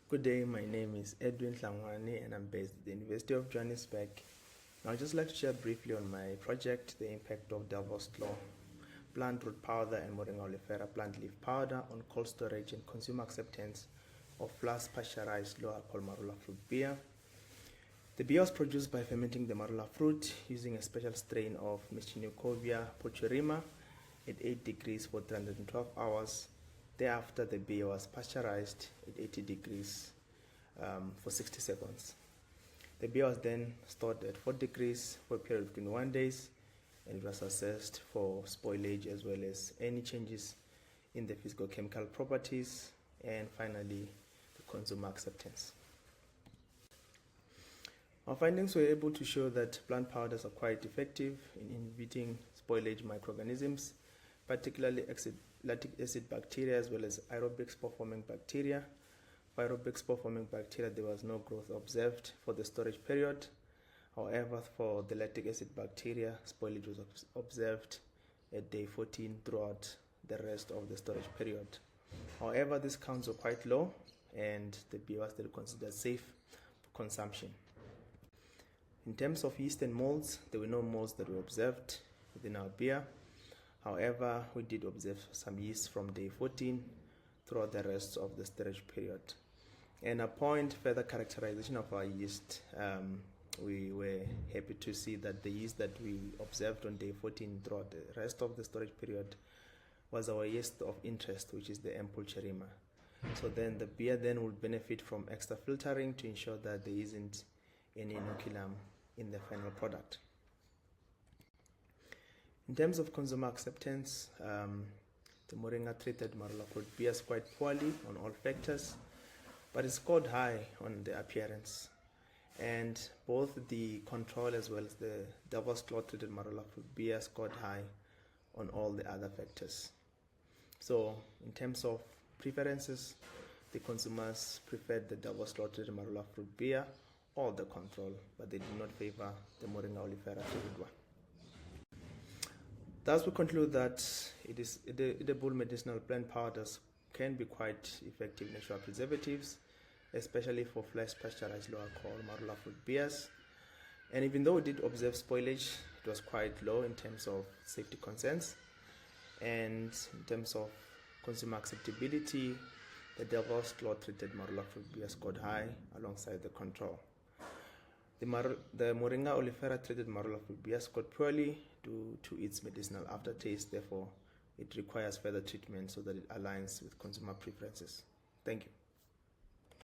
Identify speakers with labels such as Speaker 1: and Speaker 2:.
Speaker 1: Good day, my name is Edwin Hlangwani and I'm based at the University of Johannesburg. I'd just like to share briefly on my project, the impact of Devil's Claw plant root powder and Moringa oleifera plant leaf powder on cold storage and consumer acceptance of Flash-Pasteurised low alcohol Marula fruit beer. The beer was produced by fermenting the Marula fruit using a special strain of Mischinucovia purpurima at 8 degrees for 312 hours. Thereafter, the beer was pasteurized at 80 degrees for 60 seconds. The beer was then stored at 4 degrees for a period of 21 days, and it was assessed for spoilage as well as any changes in the physicochemical properties, and finally, the consumer acceptance. Our findings were able to show that plant powders are quite effective in inhibiting spoilage microorganisms, particularly lactic acid bacteria as well as aerobic spore-forming bacteria. For aerobic spore-forming bacteria, there was no growth observed for the storage period. However, for the lactic acid bacteria, spoilage was observed at day 14 throughout the rest of the storage period. However, these counts were quite low and the beer was still considered safe for consumption. In terms of yeast and molds, there were no molds that were observed within our beer. However, we did observe some yeast from day 14 throughout the rest of the storage period. And upon further characterization of our yeast, we were happy to see that the yeast that we observed on day 14 throughout the rest of the storage period was our yeast of interest, which is the M. pulcherrima. So then the beer then would benefit from extra filtering to ensure that there isn't any inoculum in the final product. In terms of consumer acceptance, the Moringa treated Marula fruit beer is quite poorly on all factors, but it scored high on the appearance. And both the control as well as the Devil's Claw treated Marula fruit beer scored high on all the other factors. So in terms of preferences, the consumers preferred the Devil's Claw treated Marula fruit beer or the control, but they did not favor the Moringa oleifera treated one. Thus, we conclude that edible medicinal plant powders can be quite effective natural preservatives, especially for Flash-Pasteurised low alcohol Marula fruit beers. And even though we did observe spoilage, it was quite low in terms of safety concerns. And in terms of consumer acceptability, the Devil's Claw treated Marula fruit beer scored high alongside the control. The Moringa oleifera treated Marula fruit beer scored poorly due to its medicinal aftertaste. Therefore, it requires further treatment so that it aligns with consumer preferences. Thank you.